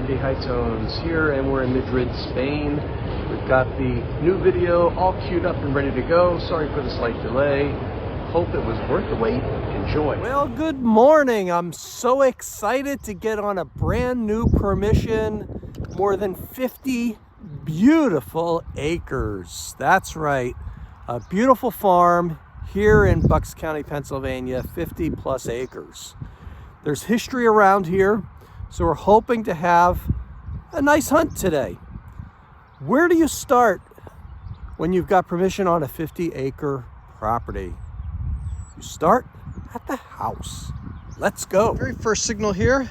IDigHighTones here, and we're in Madrid, Spain. We've got the new video all queued up and ready to go. Sorry for the slight delay. Hope it was worth the wait. Enjoy. Well, good morning. I'm so excited to get on a brand new permission. More than 50 beautiful acres. That's right. A beautiful farm here in Bucks County, Pennsylvania, 50 plus acres. There's history around here, so we're hoping to have a nice hunt today. Where do you start when you've got permission on a 50-acre property? You start at the house. Let's go. Very first signal here.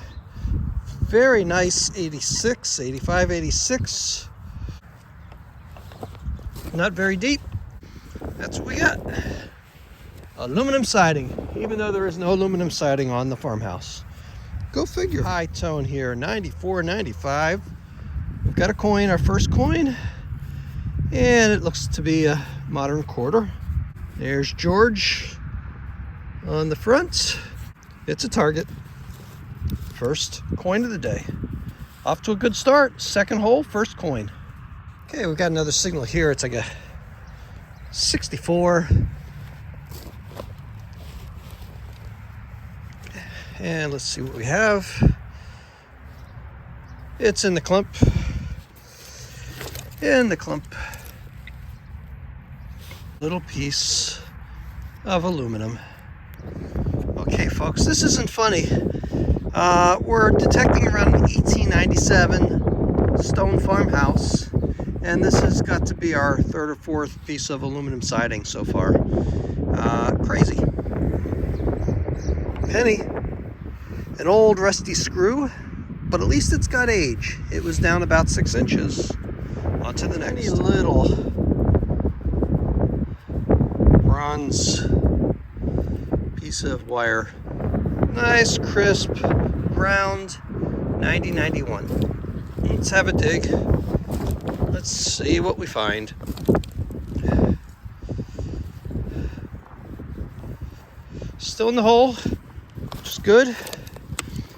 Very nice 86, 85, 86. Not very deep. That's what we got. Aluminum siding, even though there is no aluminum siding on the farmhouse. Go figure. High tone here, 94, 95. We've got a coin, our first coin, and it looks to be a modern quarter. There's George on the front. It's a target. First coin of the day. Off to a good start. Second hole, first coin. Okay, we've got another signal here. It's like a 64. And let's see what we have. It's in the clump. In the clump. Little piece of aluminum. Okay, folks, this isn't funny. We're detecting around an 1897 stone farmhouse, and this has got to be our third or fourth piece of aluminum siding so far. Crazy. Penny. An old rusty screw, but at least it's got age. It was down about 6 inches. On to the next. Any little bronze piece of wire. Nice, crisp, round, 9091. Let's have a dig. Let's see what we find. Still in the hole, which is good.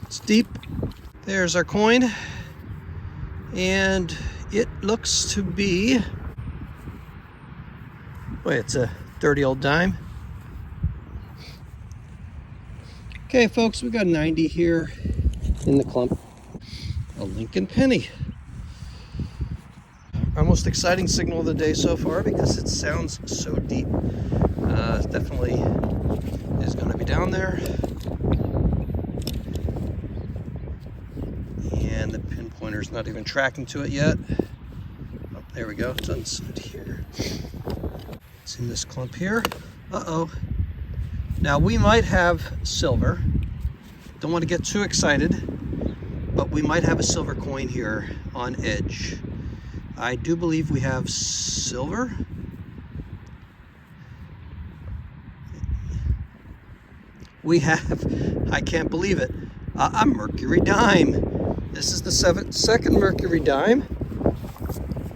It's deep. There's our coin, and it looks to be, wait, it's a dirty old dime. Okay, folks, we got 90 here in the clump. A Lincoln penny. Our most exciting signal of the day so far because it sounds so deep. Definitely is going to be down there. And the pinpointer's not even tracking to it yet. Oh, there we go. It's inside here. It's in this clump here. Uh-oh. Now we might have silver. Don't want to get too excited, but we might have a silver coin here on edge. I do believe we have silver. We have, I can't believe it, a mercury dime. This is the second mercury dime,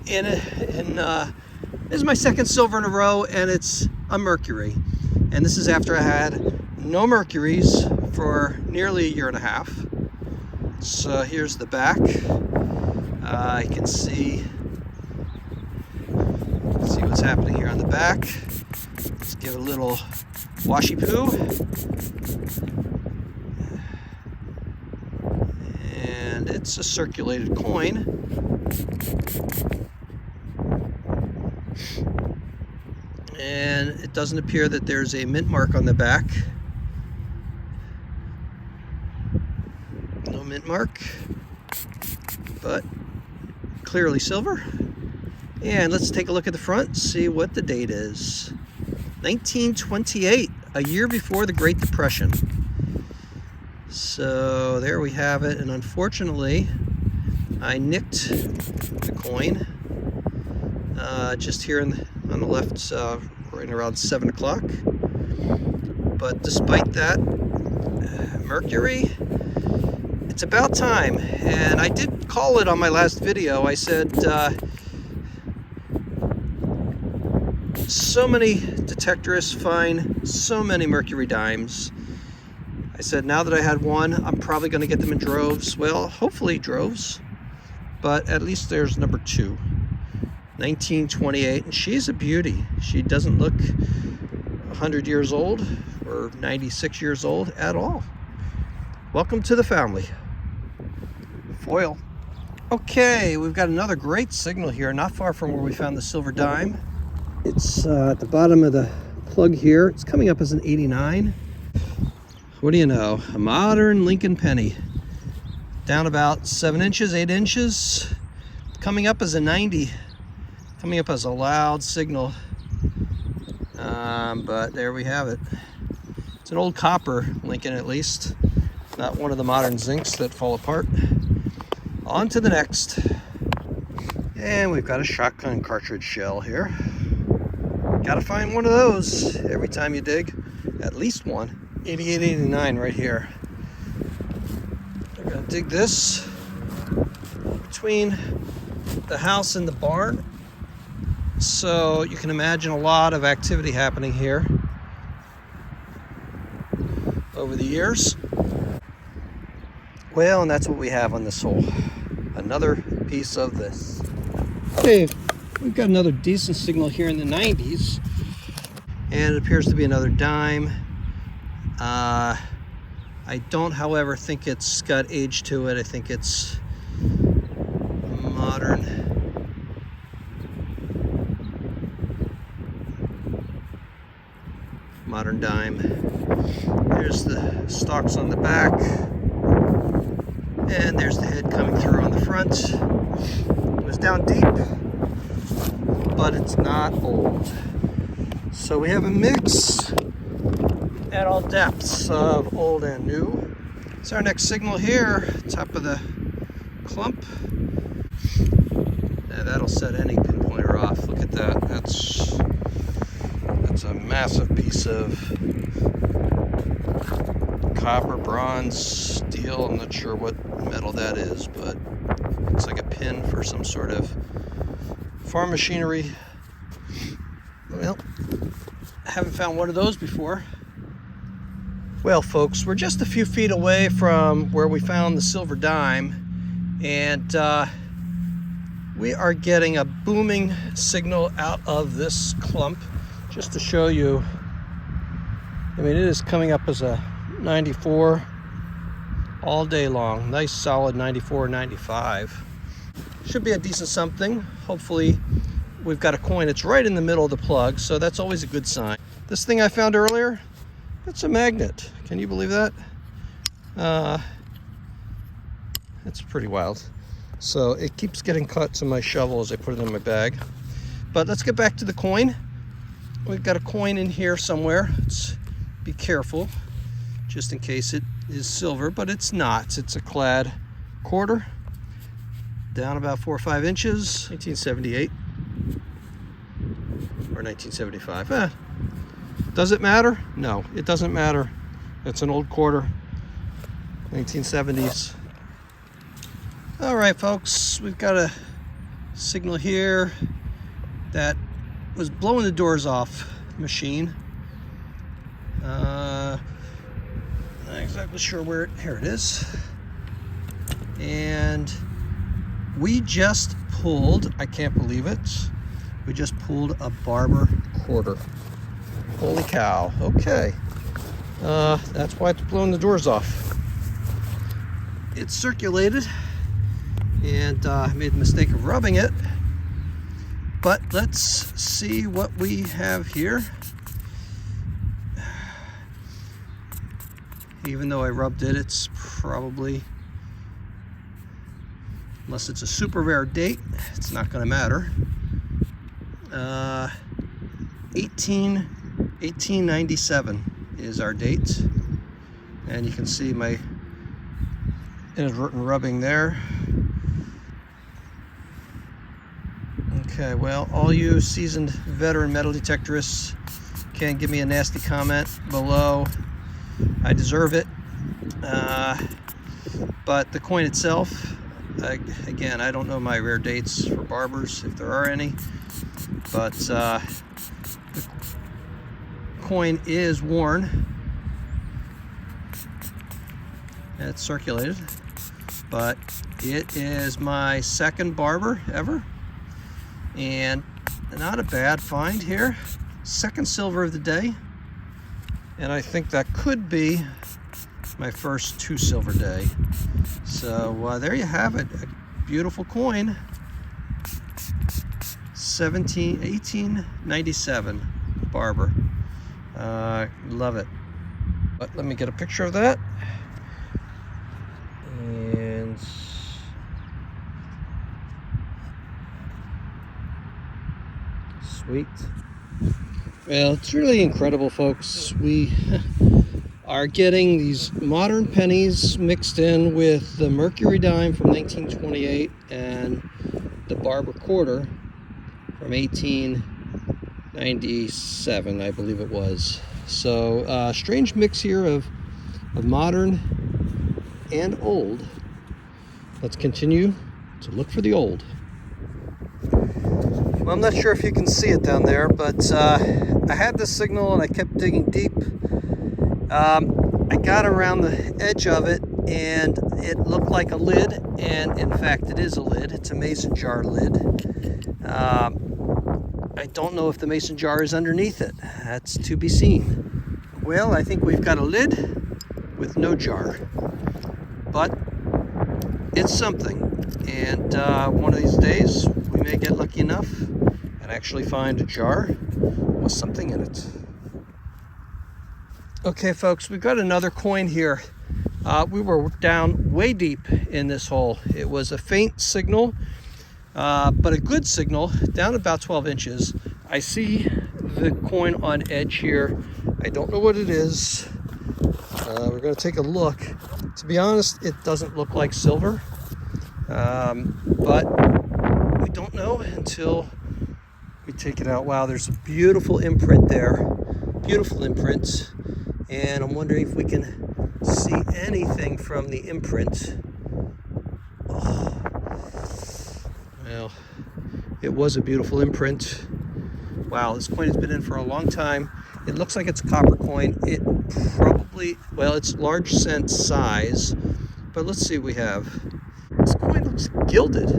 and this is my second silver in a row, and it's a mercury. And this is after I had no mercuries for nearly a year and a half. So here's the back. I can see what's happening here on the back. Let's give it a little washy poo. And it's a circulated coin. And it doesn't appear that there's a mint mark on the back. No mint mark, but clearly silver. And let's take a look at the front, see what the date is. 1928, a year before the Great Depression. So there we have it, and unfortunately I nicked the coin just here on the left, right around 7 o'clock. But despite that, mercury, it's about time. And I did call it on my last video. I said so many detectorists find so many mercury dimes. I said now that I had one, I'm probably going to get them in droves. Well, hopefully droves, but at least there's number 2, 1928, and she's a beauty. She doesn't look 100 years old or 96 years old at all. Welcome to the family. Foil. Okay, we've got another great signal here, not far from where we found the silver dime. It's at the bottom of the plug here. It's coming up as an 89. What do you know? A modern Lincoln penny. Down about 7 inches, 8 inches. Coming up as a 90. Coming up as a loud signal. But there we have it. It's an old copper Lincoln, at least. Not one of the modern zincs that fall apart. On to the next. And we've got a shotgun cartridge shell here. Gotta find one of those every time you dig. At least one. 88, 89 right here. We're gonna dig this between the house and the barn. So you can imagine a lot of activity happening here over the years. Well, and that's what we have on this hole. Another piece of this. Okay, we've got another decent signal here in the 90s. And it appears to be another dime. I don't, however, think it's got age to it. I think it's modern dime. There's the stalks on the back, and there's the head coming through on the front. It was down deep, but it's not old. So we have a mix at all depths of old and new. It's our next signal here, top of the clump. Yeah, that'll set any pinpointer off. Look at that. That's a massive piece of copper, bronze, steel. I'm not sure what metal that is, but it's like a pin for some sort of farm machinery. Well, I haven't found one of those before. Well, folks, we're just a few feet away from where we found the silver dime, and we are getting a booming signal out of this clump. Just to show you, I mean, it is coming up as a 94 all day long. Nice solid 94, 95. Should be a decent something. Hopefully we've got a coin. It's right in the middle of the plug, so that's always a good sign. This thing I found earlier, it's a magnet. Can you believe that? It's pretty wild. So it keeps getting caught to my shovel as I put it in my bag. But let's get back to the coin. We've got a coin in here somewhere. Let's be careful, just in case it is silver, but it's not. It's a clad quarter, down about 4 or 5 inches, 1978 or 1975. Does it matter? No, it doesn't matter. It's an old quarter, 1970s. All right, folks, we've got a signal here that was blowing the doors off the machine. Not exactly sure where here it is. And we just pulled, I can't believe it, we just pulled a Barber quarter. Holy cow. Okay. That's why it's blowing the doors off. It's circulated, and I made the mistake of rubbing it. But let's see what we have here. Even though I rubbed it, it's probably, unless it's a super rare date, it's not going to matter. 1897 is our date. And you can see my inadvertent rubbing there. Okay, well, all you seasoned veteran metal detectorists can give me a nasty comment below. I deserve it. But the coin itself, again, I don't know my rare dates for Barbers, if there are any, but the coin is worn. It's circulated, but it is my second Barber ever, and not a bad find here. Second silver of the day, and I think that could be my first 2 silver day. So there you have it, a beautiful coin. 1897 Barber. Love it. But let me get a picture of that. And sweet. Well, it's really incredible, folks. We are getting these modern pennies mixed in with the Mercury dime from 1928 and the Barber quarter from 1897, I believe it was. So strange mix here of modern and old. Let's continue to look for the old. Well, I'm not sure if you can see it down there, but I had this signal and I kept digging deep. I got around the edge of it and it looked like a lid, and in fact it is a lid. It's a mason jar lid. I don't know if the mason jar is underneath it. That's to be seen. Well, I think we've got a lid with no jar, but it's something. And one of these days we may get lucky enough and actually find a jar with something in it. Okay, folks, we've got another coin here. We were down way deep in this hole. It was a faint signal, but a good signal, down about 12 inches. I see the coin on edge here. I don't know what it is. We're going to take a look. To be honest, it doesn't look like silver, but we don't know until we take it out. Wow, there's a beautiful imprint there. Beautiful imprint. And I'm wondering if we can see anything from the imprint. Oh. Well, it was a beautiful imprint. Wow, this coin has been in for a long time. It looks like it's a copper coin. It probably, well, it's large cent size, but let's see what we have. This coin looks gilded.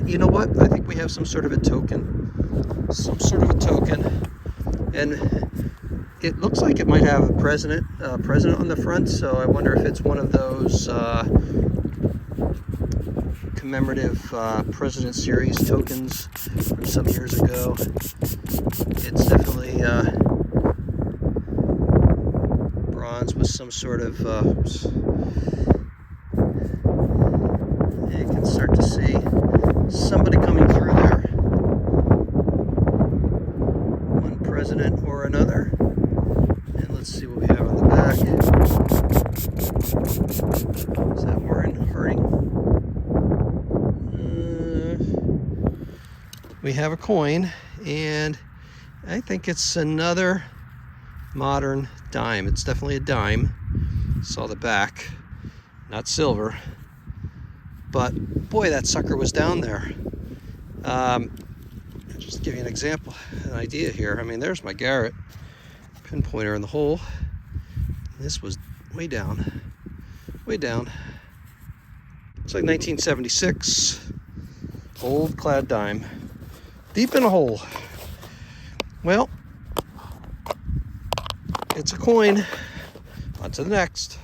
You know what? I think we have some sort of a token. And it looks like it might have a president on the front, so I wonder if it's one of those commemorative President Series tokens from some years ago. It's definitely bronze with some sort of you can start to see somebody coming through there, one president or another. And let's see what we have on the back. Is that Warren Harding? We have a coin, and I think it's another modern dime. It's definitely a dime. Saw the back, not silver, but boy, that sucker was down there. Just to give you an example, an idea here. I mean, there's my Garrett pinpointer in the hole. This was way down, way down. It's like 1976, old clad dime, deep in a hole. Well, it's a coin. On to the next.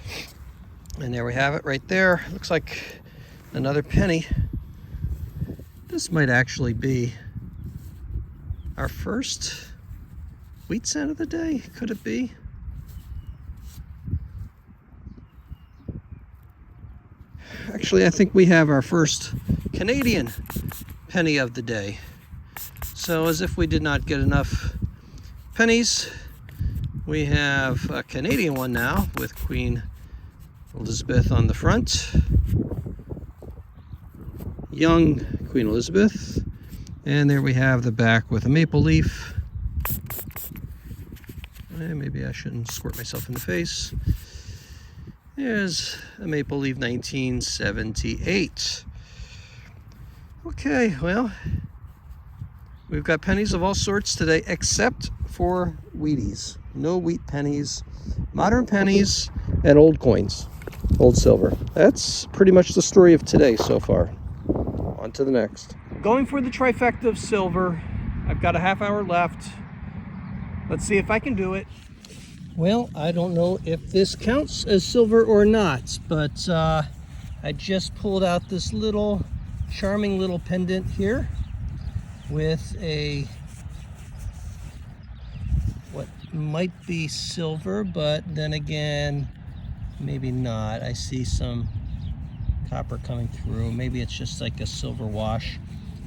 And there we have it right there. Looks like another penny. This might actually be our first wheat cent of the day. Could it be? Actually, I think we have our first Canadian penny of the day. So as if we did not get enough pennies, we have a Canadian one now with Queen Elizabeth on the front. Young Queen Elizabeth. And there we have the back with a maple leaf. Maybe I shouldn't squirt myself in the face. There's a maple leaf 1978. Okay, well, we've got pennies of all sorts today, except for Wheaties. No wheat pennies, modern pennies, and old coins. Old silver. That's pretty much the story of today so far. On to the next. Going for the trifecta of silver. I've got a half hour left. Let's see if I can do it. Well, I don't know if this counts as silver or not, but I just pulled out this little charming little pendant here with a what might be silver, but then again, maybe not. I see some copper coming through. Maybe it's just like a silver wash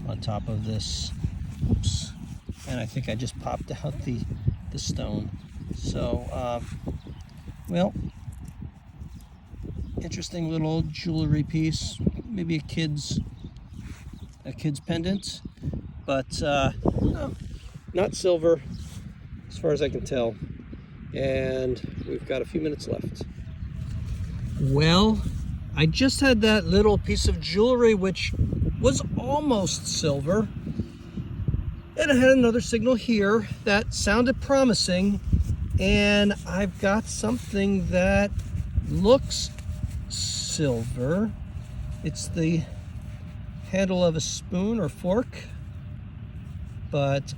on top of this. Oops. And I think I just popped out the stone. So, well, interesting little jewelry piece. Maybe a kid's pendant, but no, not silver as far as I can tell. And we've got a few minutes left. Well, I just had that little piece of jewelry which was almost silver, and I had another signal here that sounded promising, and I've got something that looks silver. It's the handle of a spoon or fork, but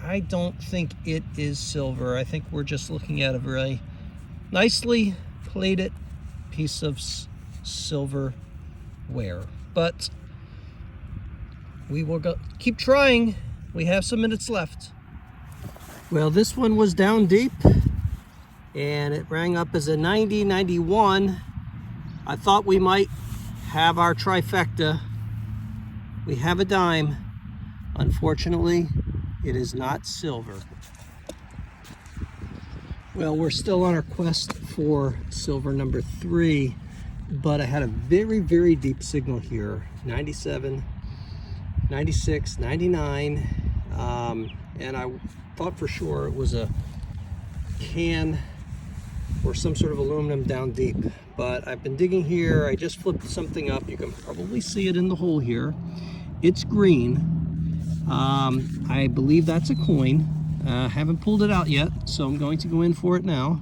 I don't think it is silver. I think we're just looking at a very nicely plated piece of silverware, but we will keep trying. We have some minutes left. Well, this one was down deep and it rang up as a 90-91. I thought we might have our trifecta. We have a dime. Unfortunately, it is not silver. Well, we're still on our quest for silver number 3, but I had a very, very deep signal here. 97, 96, 99, and I thought for sure it was a can or some sort of aluminum down deep, but I've been digging here. I just flipped something up. You can probably see it in the hole here. It's green. I believe that's a coin. Haven't pulled it out yet, so I'm going to go in for it now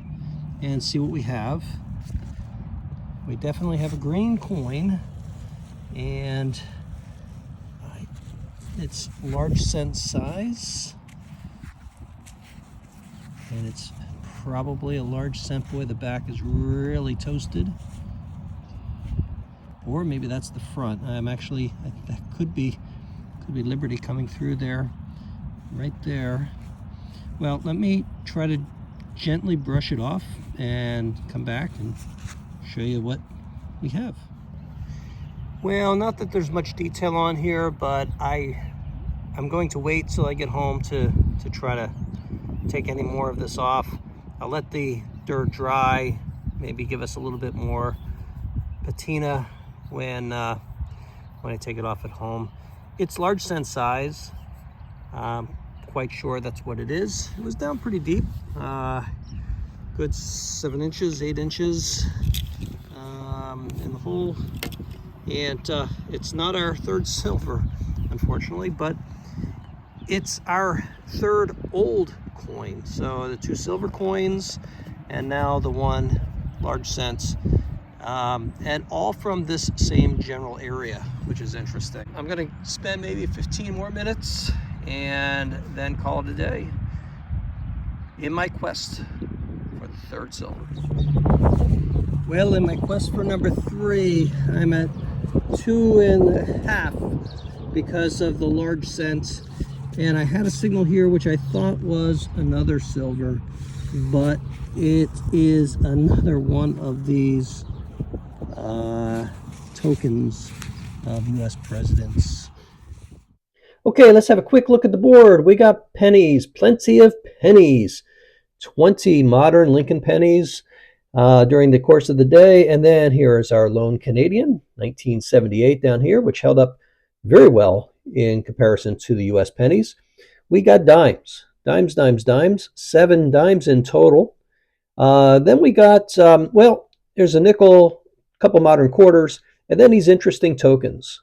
and see what we have. We definitely have a green coin, and it's large cent size, and it's probably a large cent. Boy, the back is really toasted, or maybe that's the front. That could be Liberty coming through there, right there. Well, let me try to gently brush it off and come back and show you what we have. Well, not that there's much detail on here, but I'm going to wait till I get home to try to take any more of this off. I'll let the dirt dry, maybe give us a little bit more patina when I take it off at home. It's large cent size. Quite sure that's what it is. It was down pretty deep, good 7 inches, 8 inches in the hole, and it's not our third silver, unfortunately, but it's our third old coin. So the 2 silver coins and now the 1 large cent, and all from this same general area, which is interesting. I'm gonna spend maybe 15 more minutes and then call it a day in my quest for the third silver. Well, in my quest for number 3, I'm at 2.5 because of the large cent, and I had a signal here which I thought was another silver, but it is another one of these tokens of US presidents. Okay, let's have a quick look at the board. We got pennies, plenty of pennies. 20 modern Lincoln pennies during the course of the day. And then here is our lone Canadian, 1978 down here, which held up very well in comparison to the US pennies. We got dimes, 7 dimes in total. Then we got, well, there's a nickel, a couple modern quarters, and then these interesting tokens.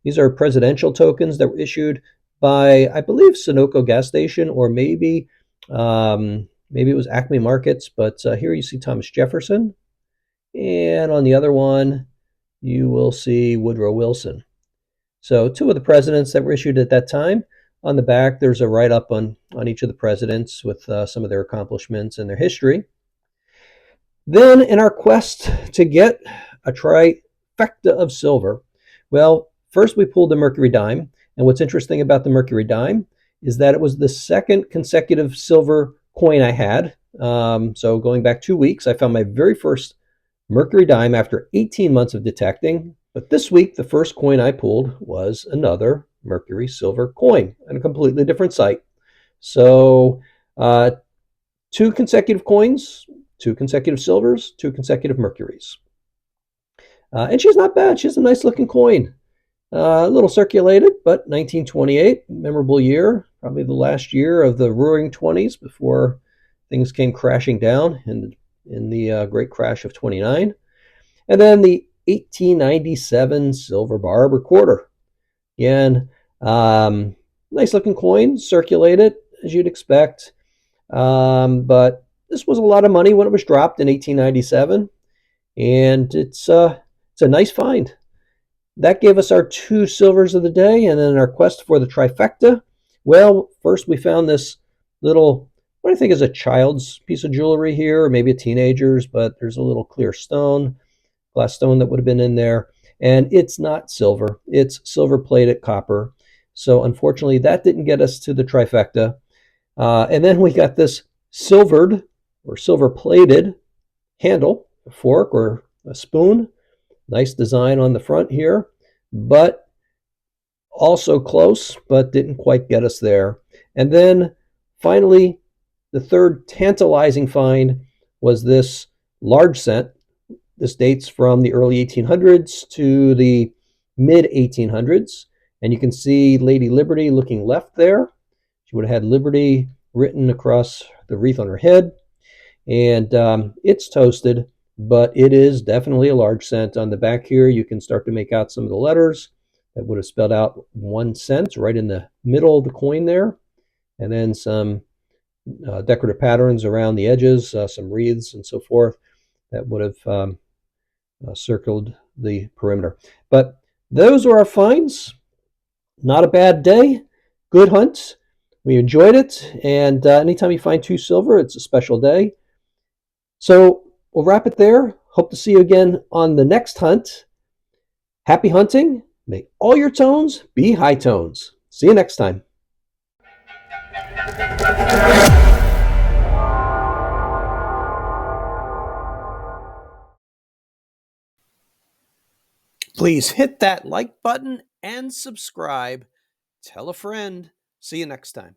These are presidential tokens that were issued by, I believe, Sunoco gas station, or maybe it was Acme Markets. But here you see Thomas Jefferson, And on the other one, you will see Woodrow Wilson. So 2 of the presidents that were issued at that time. On the back, there's a write-up on each of the presidents with some of their accomplishments and their history. Then in our quest to get a trifecta of silver, well, first we pulled the Mercury dime. And what's interesting about the Mercury dime is that it was the second consecutive silver coin I had. So going back 2 weeks, I found my very first Mercury dime after 18 months of detecting. But this week, the first coin I pulled was another Mercury silver coin on a completely different site. So 2 consecutive coins, 2 consecutive silvers, 2 consecutive Mercuries. And she's not bad. She's a nice looking coin. A little circulated, but 1928, memorable year, probably the last year of the Roaring '20s before things came crashing down in the great crash of '29. And then the 1897 silver Barber quarter. Again, nice looking coin, circulated as you'd expect. But this was a lot of money when it was dropped in 1897, and it's a nice find. That gave us our 2 silvers of the day, and then our quest for the trifecta. Well, first we found this little, what I think is a child's piece of jewelry here, or maybe a teenager's, but there's a little clear stone, glass stone that would have been in there, and it's not silver. It's silver-plated copper. So unfortunately, that didn't get us to the trifecta. And then we got this silvered or silver-plated handle, a fork or a spoon. Nice design on the front here, but also close, but didn't quite get us there. And then finally, the third tantalizing find was this large cent. This dates from the early 1800s to the mid 1800s. And you can see Lady Liberty looking left there. She would have had Liberty written across the wreath on her head. And it's toasted, but it is definitely a large cent. On the back here, you can start to make out some of the letters that would have spelled out 1 cent right in the middle of the coin there. And then some decorative patterns around the edges, some wreaths and so forth that would have circled the perimeter. But those are our finds. Not a bad day. Good hunt. We enjoyed it. And anytime you find 2 silver, it's a special day. So we'll wrap it there. Hope to see you again on the next hunt. Happy hunting. May all your tones be high tones. See you next time. Please hit that like button and subscribe. Tell a friend. See you next time.